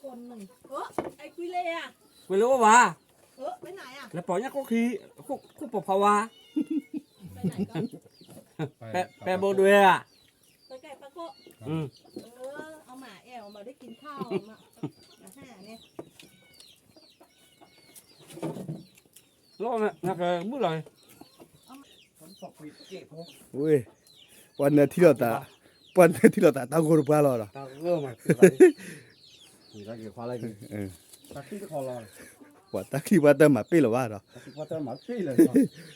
คนหนึ่งไอ้กุยเล่อะไม่รู้ว่าไปไหนอะแล้วปล่อยเนี่ยก็คือคู่ปภาวะไปไหนกัน แปโบด้วยอ่ะไปไก่ปลาโกเอาหมาแอวมาได้กินข้าวมาห่าเนี่ยแล้วนักมื้อไรเว้ยวันนี้ที่เราตาโกรุปลาหรอตาเออมานี่ก็เกี่ยวกับอะไรกันตาที่จะคอรอว่าตาคีว่าแต่มาเปล่าว่าหรอตาที่ว่าแต่มาปี้เลย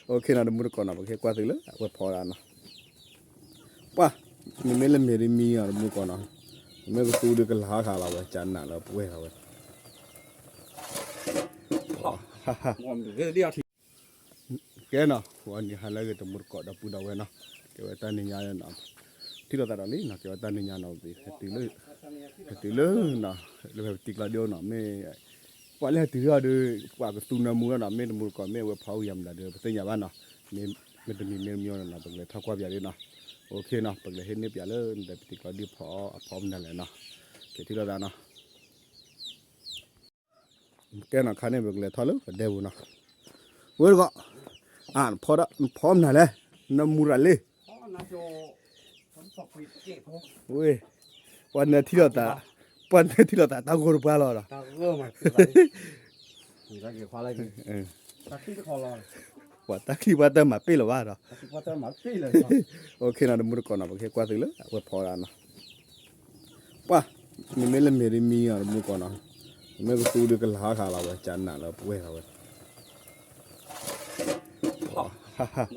โอเคนะมุดก่อนนะโอเคกว่าสิเลยว่าพอแล้วนะป่ะมีเมลเมริมีอ่ะมุดก่อนนะเมื่อกูดูกันหาขาเราไปจันน่ะเราป่วยเราไปงอมเดียวทีแกนะวันนี้หาอะไรก็ต้องมุดก่อนดับปูดเอาไว้นะเกี่ยวกับตาหนิญาณนะที่เราตัดอันนี้นะเกี่ยวกับตาหนิญาณเอาไปตีเลยนะแล้วตีกระเดียวนะไม่ว่าแล้วตีเราดูว่าก็ตูนมูนะไม่มุดก่อนไม่ว่าเผายำละเดี๋ยวเป็นอย่างนั้นนะไม่ต้องมีเนื้อมีอะไรนะเป็นเลยถ้าความใหญ่เลยนะโอเคนะเป็นเลยเห็นเนื้อใหญ่เลยแต่ตีกระเดียวพอมนั่นแหละนะเกี่ยวที่เราได้นะแกน่ะคันนี้เป็นเลยทอดเลยเดี๋ยวนะเว้ยก็พอมนั่นแหละน้ำมูระเลยเว้ยวันนี้ที่เราตาโกรุปลาหรอตาเออมานี่ก็เกี่ยวกับอะไรกันตาที่จะคอรอว่าตาคีว่าแต่มาเปล่าว่าหรอตาที่ว่าแต่มาปี้เลยโอเคนะมุดก่อนนะโอเคกว่าสิเลยว่าพอแล้วนะป่ะมีเมลเมริมีอ่ะมุดก่อนนะเมื่อกูดูกันหาขาเราไปจันน่ะเราป่วยเราไป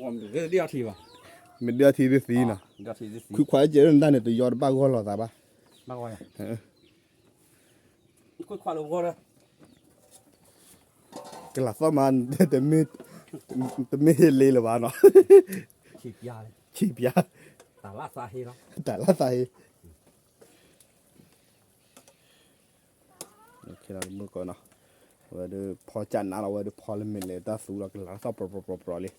งอมเดียวทีว่ะมันเดือดทีดีนะเดียวทีดิคือควายเจริญได้เนี่ยตัวยอดบ้าก็หล่อตาบ้าบ้าไว้คุยควายลูกก็เลยกลับเข้ามาแต่ไม่เห็นเลยหรอวะเนาะฉีดยาเลยฉีดยาแต่ละสาเหตุเนาะแต่ละสาเหตุโอเคเราเมื่อก่อนเนาะว่าเดี๋ยวพอจันนะเราว่าเดี๋ยวพอเล่นเลยตาสูเราก็หลังชอบปลอเลย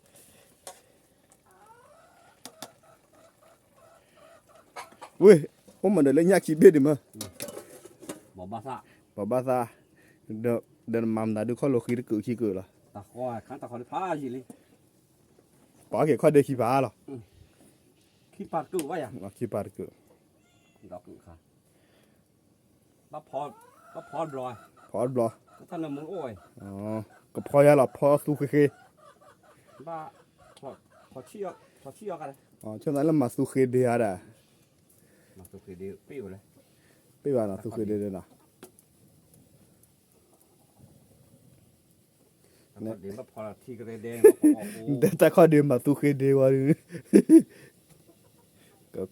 เว้ยผมมันเดี๋ยวเล่นยาขี้เบ็ดดิมั้ยบ่บาซาเดินมาดูข้อโลคีตะกุขี้เกลือละตาคอยขันตาคอยพาจีเลยป๋าเกี่ยวข้อเด็กขี้ปลาหรอขี้ปลากุว่าอย่างขี้ปลาเกลือดอกกุค่ะแล้วพอดลอยท่านนำมือโอ้ยอ๋อก็พอยาหรอพอสู้เคบ้าพอเชี่ยวกันอ๋อช่วงนั้นเรามาสู้เคเดียร์อ่ะมาสู้เคเดียร์ปิ้วเลยปิ้วนะสู้เคเดียร์นะเดี๋ยวพอที่กระเด็นแต่ข้อเดียวมาสู้เคเดียร์วะ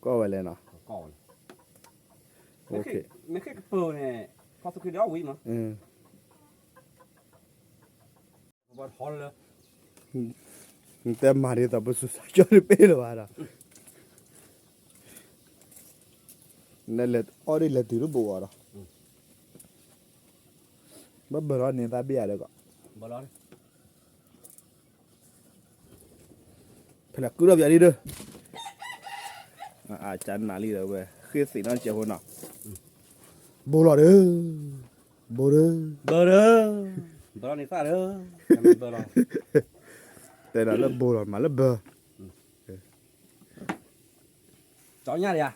ก็ไว้เลยนะก็โอเคไม่แค่เปิดเนี่ยพอสู้เคเดียร์วิ่งมั้งบอลฮอลเลยแต่มาดีแต่บุษจอร์เปล่าวะนะนั่นแหละออริเลติรูบัวหรอบ้าบอลเนี่ยตาเบียเลยก็บอลเพลกูรับยาดีเด้อจันนาลีเด้อเว้ยคือสิ่งนั้นเจ้าหัวหน้าบอลเด้อบอลนี่ซาเด้อบอลแต่นั่นละบอลมาละเบอจ่อหน้าดิอ่ะ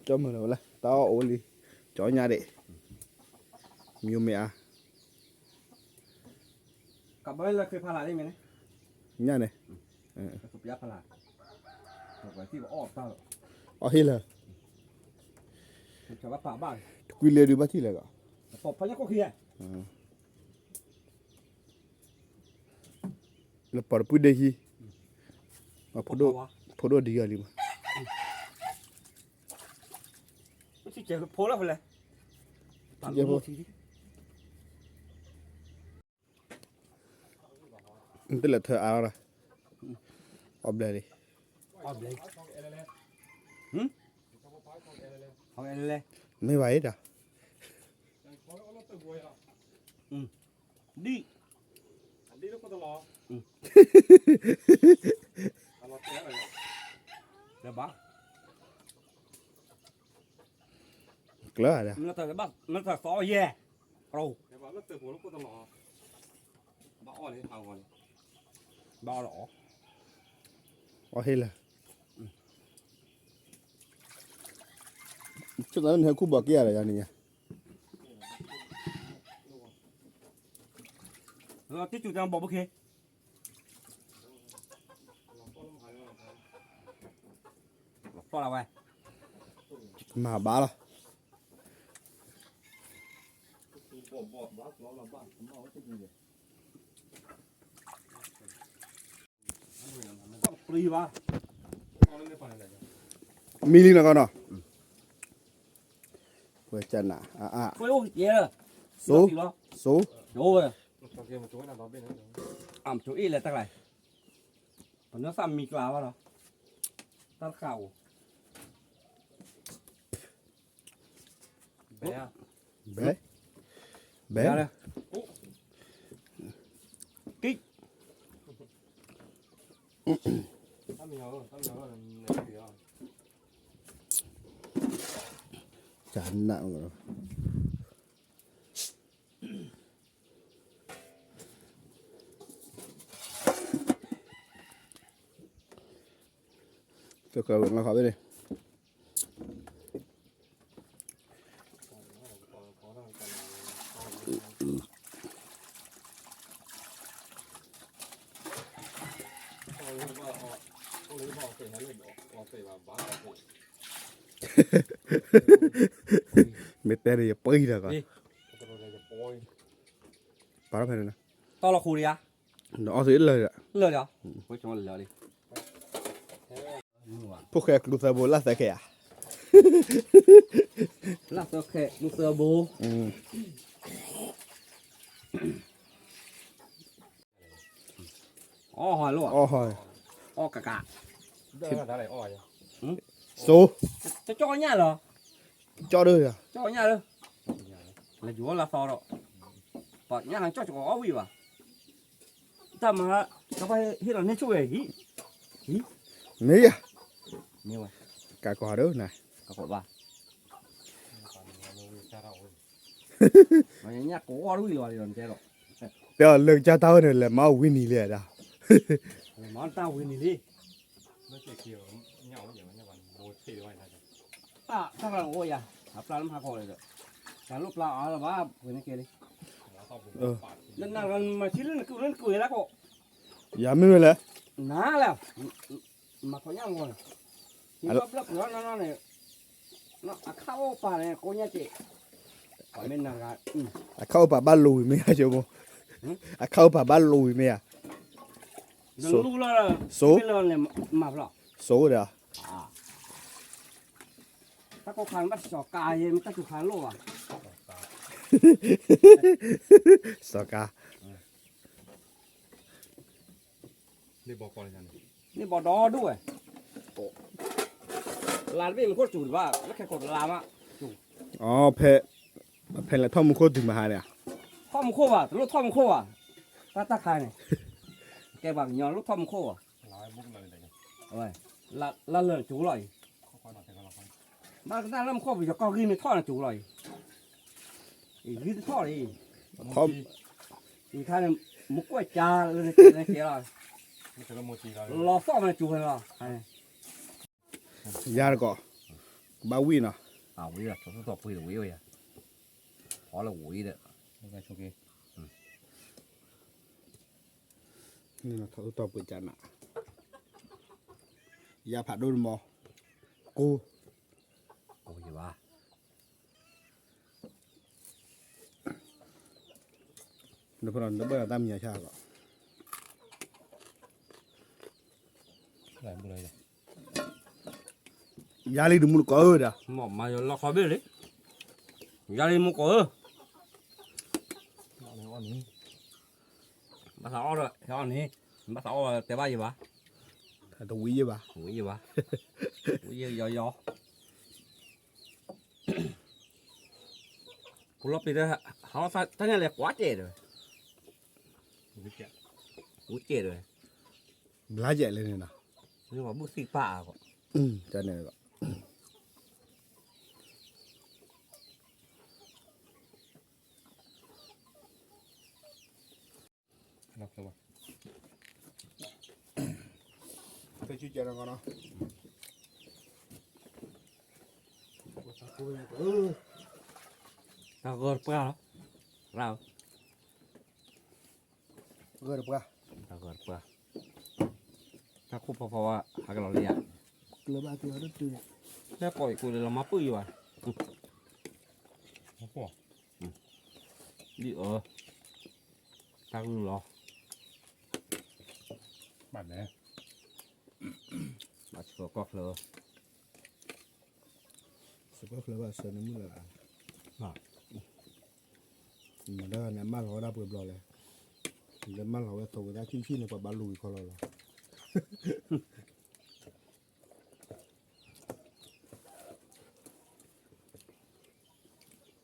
จ่อมือเลยละตาโอลีจ่อหน้าดิมิวเมียกับเบลล์เคยพาราได้ไหมเนี่ยเนี่ยสุบยาพาราบอกไว้ที่ว่าอ้อตาอ๋อที่เลยชาวบ้านป่าบ้านคุยเลยดูบ้านที่เลยก็ปอบพญาโคเคียแล้วปอดพูดได้ที่มาพูดดีกันเลยมั้ยไม่ใช่เจ้าพูดแล้วไปเลยเจ้าพูดนั่นแหละเธออะไรอบเลยของเอเลยไม่ไหวจ้ะดีแล้วก็ตลอดเดี๋ยวบ้า กล้าเด้อ nó thật bắt nó thật phó ye rồi เดี๋ยวว่าเราเติมหัวลูกก็ตลอดบ้าอ้อนี่เอาก่อน bao lỗ เอาให้เลยชุดนั้นเฮาคู่บอกเกี้ยอะไรอย่างนี้ rồi tiếp tục đang bỏ bốc khê to là vậy มาบ้าละ đi ba เอาเรื่องนี้ไปไหนกัน มีลิงนะก่อนเนาะเพื่อจันน่ะอ่ะ quay ô ye rồi Số. số rồi ตอนเกมมันช่วยนะตอนเป็นนะ ẩm chỗ ít là tắc này còn nó xăm mì cào vào đó tắc khẩu เบียร์ เบ๊เบ๊ ra đây kích ถ้ามีเอาในเดียว จันน่ะก่อนเจ้าเกลือมาขอไปดิ mettere e poi da qua Đi. para per na to là khu đi à no so illa lừa đó quay cho nó lừa đi poche cruza bolla sai che ha là tôi khệ một giờ bố ô hỏi luôn oh hoi ô cả cả เดินอะไรอ้อย so cho nhà rồi cho đưa à cho nhà rồi là chúa là to rồi và nhà hàng cho có gì mà ta mà nó phải hết là nên chui gì nấy à nhiều rồi cả quả đó này cả cột ba mà nhà có đuôi rồi thì làm thế rồi giờ lượng cha tao này là mau win liền đó món tao quên đi ไม่ใช่เกี่ยวเหงาอย่างนี้วันโบที่ไว้นะ à sao là ôi à hấp ra lắm hai cột rồi cả lúc là ở là ba quên cái kia đi แล้วเข้าบุกปาด lần nào mà chỉ lên cười lá cọ ya me le ná leo mà có nhau rồi thì lấp nó này nó khâu pa này cô nhá chị ở bên nào cả à khâu bà ba lùi me à chú à khâu bà ba lùi me à đừng lu là số bên là mập lọ số rồi à ta có khán bắt sò cà gì mà ta chụp khán lô à sao cả นี่บอกก่อนกัน นี่บ่ดอด้วยลานพี่มันโคตรจุดว่าแล้วแค่กดลามอ่ะ อ๋อเพลละท่อมโคตรถึงมาหาเนี่ย ท่อมโคอ่ะรถท่อมโคอ่ะตาคายเนี่ยแกบังยอนรถท่อมโคอ่ะ ร้อยบุกเลยเลย เอ้ยละเลื่อนจูลอย ค่อยๆหน่อยแต่ก็เราค่อย บ้านนั่นลำโคไปจะก็กินไม่ท่อนะจูลอยอีกท่อเลย ท่อม อีกท่านมุกกล้วยจาเลยในเสียเลย ไม่ใช่เราโมจิเรา รอฟ้อมันจูเลยเหรอไอ้ ยาแล้วก็บาวินอ่ะ à quý à tôi tôi quý là quý rồi à khó là quý đấy ไม่ใช่โอเค นี่นะเขาตอบเปิดจานอ่ะยาผัดโดนมอกู ôi gì ba เดี๋ยวพอเราเบิร์ตามยาชาก็ หลายบุกเลย ยาลีดูมุลก็เออเด้อ mà lo khó biết đấy ra đi mua cỏ เอาเลยวันนี้ bắt sáu rồi theo anh đi bắt sáu rồi té ba gì ba ถ้าตัววิ่งป่ะ quý gì ba quý gì gió cú lấp đi đó họ sao thế này là quá trẻ rồi วิกเก็ต quá trẻ rồi บลาเจเลยเนี่ยนะ nhưng mà bước xịt bạ จานเนี่ยก็ ตัว Thế chứ chơi nó ngon không? Tao gọt bữa đó rau Gỡ được không? tao gọt bữa tao cũng phò hả cái lò lìa Kilo ba kilo đó tươi. thế còi của là má pui rồi มะพร้าว đi tao cứ lo บัดไหน mà chưa có lơ Sẽ có kilo ba sợi nó mới là. À. Mà đó là má nó đã bự bò này. Để má nó tổ ra chi chi này quả ba lùi khó rồi.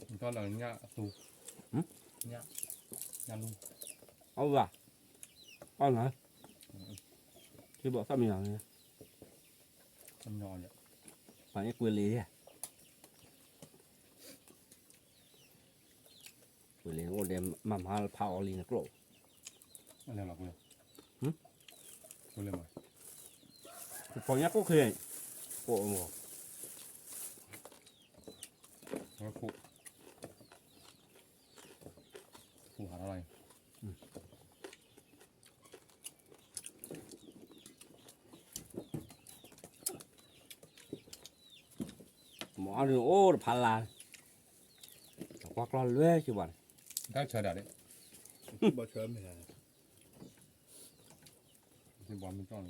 มันก็เลยเนี่ยตูเนี่ยยาลู áo à áo hả chứ bỏ sao mình làm này มันนอนเนี่ย phải như quyền lý à quyền lý ngồi đem mắm hà phao lý nó lộ อะไรหรอกูกูเลยมา còn nhắc có khi bộ một แล้วกูหาอะไร mỏ đường ô phá là quắc lo lue chứ bạn ได้เฉยเดี๋ยวนี้ Bao sớm thì là ที่บอลมันจ้อง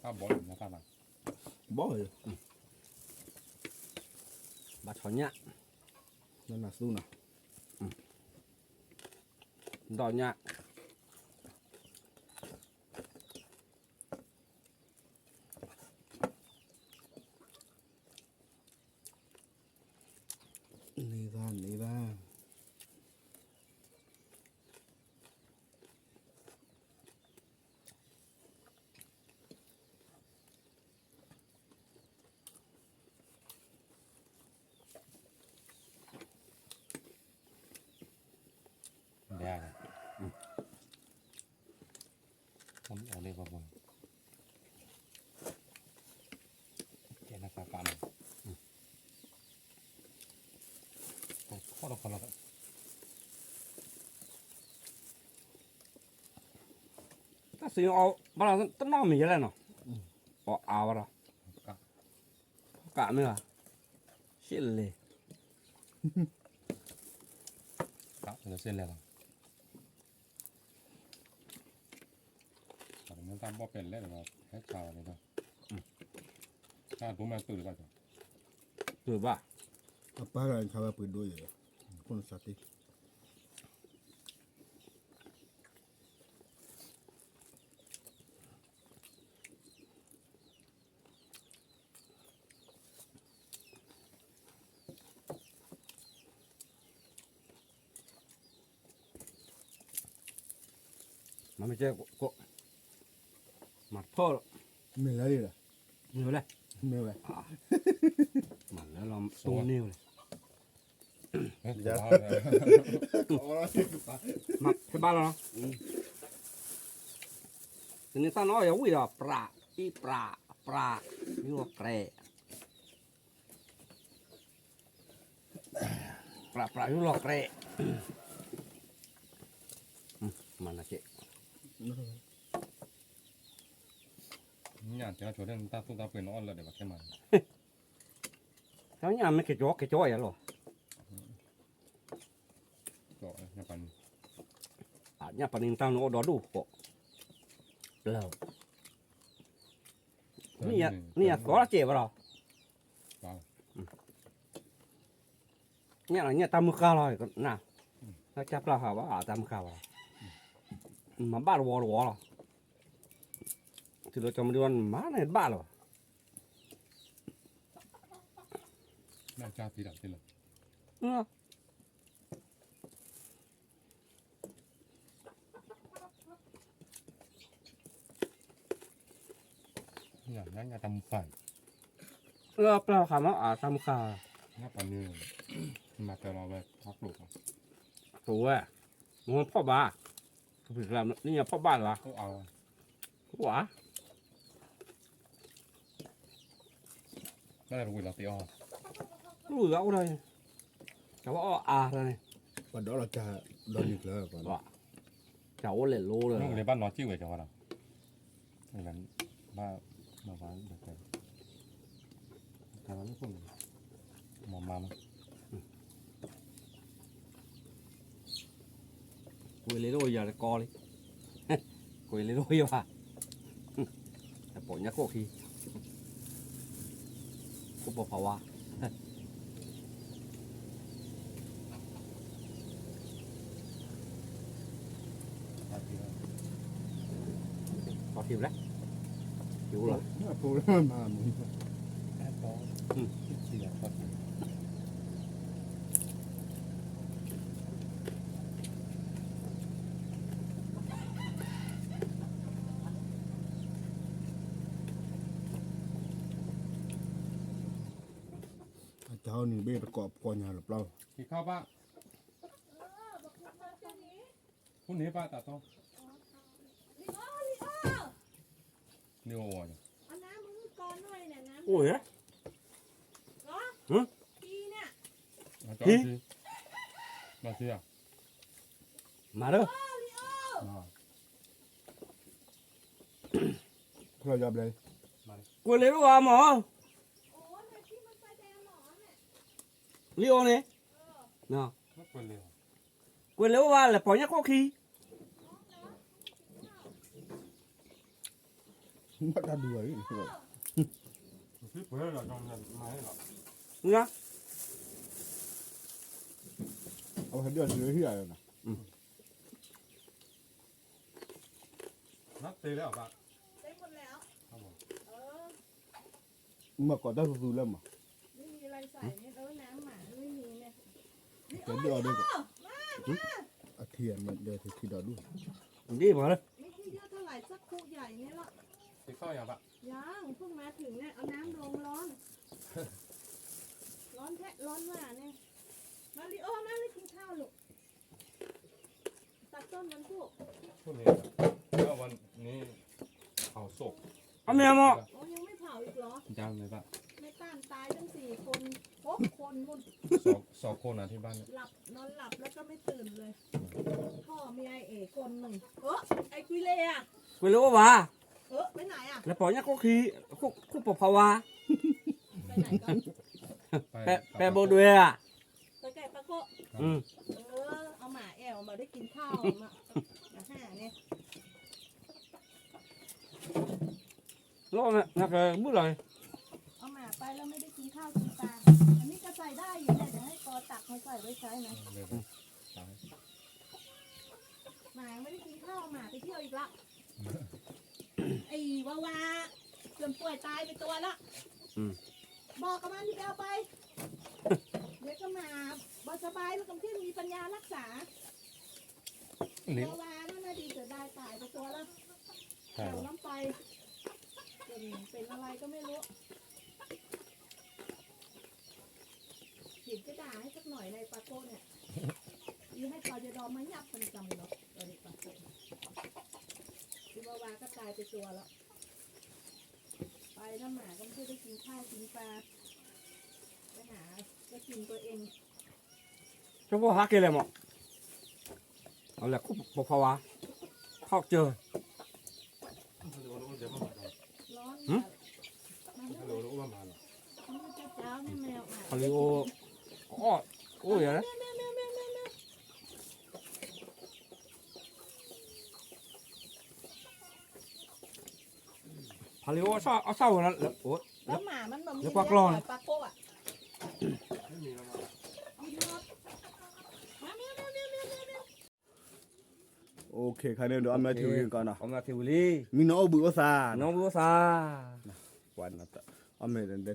ถ้าบอลนะถ้ามา bó rồi. bà chó nhá Nó là su nào. đỏ nhá Nì ra.ได้เลยผมเอาเลยว่าบอลแกน่าจะฟันข้อต่อคนละ ta sử dụng bao giờ tao nó mì lên nó bỏ áo vào đó cả mới là shit lì ครับเราเส้นเลยหรอแต่มันทำบ่เป็นเลยหรอให้ชาวเลยก็ถ้าผมมาตื่นก็จะ rồi bà Apa là anh thao bự đôi rồi. Con sạt đi. mà mày chơi cô mặt phơ Mình lấy đi rồi. nhiều đây Mèo này. mà nó làm tôm nhiều này เฮ้ยว้าวเลย mặt cái ba nó thì người ta nói giống gì đó pra như là kre pra như là kre mà là chị เนี่ยจะชวนเล่นตาตุ้งตาเป็นอ้อนเลยเดี๋ยวแค่มา cháu nhà mấy cái chó vậy rồi ก็เนี่ยปัน à nhà phần in tao nó đó đủ bộ lờ nè có là chè vào rồi ว้าว nhà là nhà tao mua cao rồi nào nó chắc là hả bác tao mua cao rồi mà ba đồ rồi thì nó cho mình đi ăn má này ba rồi น่าจ้าตีดับตีเลย ừ. เนี่ยเนี่ยทำไฟ tao khám á tao mua cao เนี่ยปันนี่มาแต่เราแบบพักลูก ตัวมันพ่อบ้าผิดแล้วนี่พ่อบ้านเหรอ เขาเอา หวา ได้รู้แล้วตีอ้อ รู้แล้วเลยแต่ว่าอะไร วันđó là cha đón được rồi còn ว่าจะเอาเลยรู้เลย ลูกในบ้านนอนจิ้วเลยจังหวะเราเหมือนกันบ้านบ้านเด็กเลยทำไม่คุ้นหมอมา คุยเลยด้วยอย่ากอเลยคุยเลยด้วยว่ะแต่ปล่อยยักษ์โคกทีกูบอกเขาว่า พอทิวแล้วทิวเหรอ phụ mà mình แค่ต้องเชียร์ครับ cháu nhìn bê cọp qua nhà lập lâu กินข้าวป้าพรุ่งนี้ป้าตัดต้องเนื้อวัวเนี่ย เอาน้ำมึงก่อนหน่อยเนี่ยน้ำ โอ้ย เหรอ ฮะ พี่เนี่ย มาจอดสิมาสิอ่ะ มาเด้อ rồi gặp đây คุยเลยด้วยว่าหมอ โอ้ยแต่ที่มันไปแดงหมอเนี่ย ลิโอเนี่ยเนาะ ไม่ควรเลย คุยเลยว่าแหละปล่อยยักษ์โคกที mất ra đuổi ấy. พี่เพื่อนเราจองเงินมาให้หรอ เนาะ ông thấy đuổi dưới here rồi nè นัดตีแล้วป้า ได้หมดแล้ว ครับผม เออ mà có đất dù lâm à ไม่มีอะไรใส่เนี่ยน้ำหมาไม่มีเนี่ย cái đuổi đây có thiền mà đây thì đuổi đuổi ดีมาเลย ไม่ใช่เยอะเท่าไหร่สักคุใหญ่เนี่ยหรอก ตีข้าวยังป้า ยังเพิ่งมาถึงเนี่ยเอาน้ำลงร้อน ร้อนแท้ร้อนว่าเนี่ยมาริโอมาเลยกินข้าวลูกตัดต้นมันพูก พรุ่งนี้แล้ววันนี้เผาศพ เอาเมียหมอ โอ้ยังไม่เผาอีกเหรอ ยังเลยป้า ไม่ต้านตายตั้ง4 คน6 คนมุ่น สองคนอ่ะที่บ้านเนี่ย หลับนอนหลับแล้วก็ไม่ตื่นเลยพ่อมีไอเอกคนหนึ่งไอกุยเล่อะ คุยเลยว่า ไปไหนอะ แล้วปล่อยยักษ์โคกทีคู่ปกภาวะ ไปไหนกัน แปะโบด้วยอ่ะ ไปไก่ปลาโกะ อืม เอาหมาแอวมาได้กินข้าวมาห้าเนี่ย แล้วเนี่ยนักเลยมื้อไร เอาหมาไปแล้วไม่ได้กินข้าวกินปลาอันนี้ก็ใส่ได้อยู่เนี่ยเดี๋ยวให้กอตักมาใส่ไว้ใช้นะ เลยตาย หมาไม่ได้กินข้าวหมาไปเที่ยวอีกละไอ้วาวาจนป่วยตายไปตัวละบอกกับมันที่เอาไปเดี๋ยวก็มาบสบายแล้วก็ที่มีปัญญารักษา นี่ วาวานั่นน่ะดีเสียดายตายไปตัวละแถ ใช่ วน้ำไปเป็นอะไรก็ไม่รู้หินจะด่าให้สักหน่อยในปาโก้เนี่ยยี่ให้พอจะดอมมายับเป็นจำเนาะเด็กปาโก้ที่วาวาก็ตายไปตัวแล้วไปน้ำหมาก็ไม่ได้กินข้าวกินปลาไปหาก็กินตัวเอง เฉพาะฮักกี่เลยหมอเอาแหละคู่ปกภาวะทอกเจอ ร้อน หืม มันไม่ รู้ว่ามาหรอ เจ้าเนี่ยแมวอ่ะ คาริโออ้อโอ้ยอะไร แมว คาริโอเศร้าแล้วโอ้ แล้วหมามันแบบมี แล้วปลากรอน ปลาโก้อะ ไม่มีแล้วมา กินหมดมาแมว ok khai nên được ăn mai thiếu yên con nào เอามาทิวลี mình nó bự xa น้องบัวซา quan là ăn mai đến đây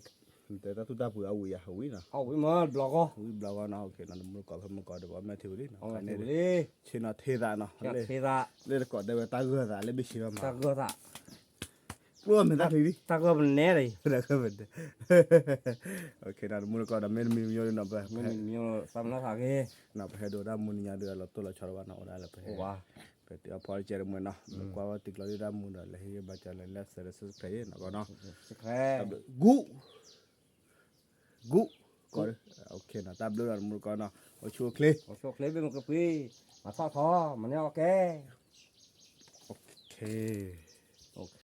để ta tụt ta bự ui à ui nè เอาไปมาบล็อกก็ ui bao con nào ok nó muốn có không có được ăn mai thiếu đi เอามา khai ทิว nên ลี trên nó thế ra nó จาก lên เทระ lên có đây ta gưa ra lên bị xí จาก mà เกลือ Pua me ta thi. ta có mình né đi Ra ka ben. Okay, na mu ko da men mi yo na ba. mình nhiều xăm nó thà cái Na ba do da mu nya de la to la chara na ora la pa. wow Pe ti a pa chere mu na. Kwa wa ti la da mu da la hi ba cha la la sa sa pe na ko no. sức khỏe Gu. Gu. Ko okay na tab lo mu ko na. O chu kle. một số clip với một cái phi mà sao thò mà neo ok Okay.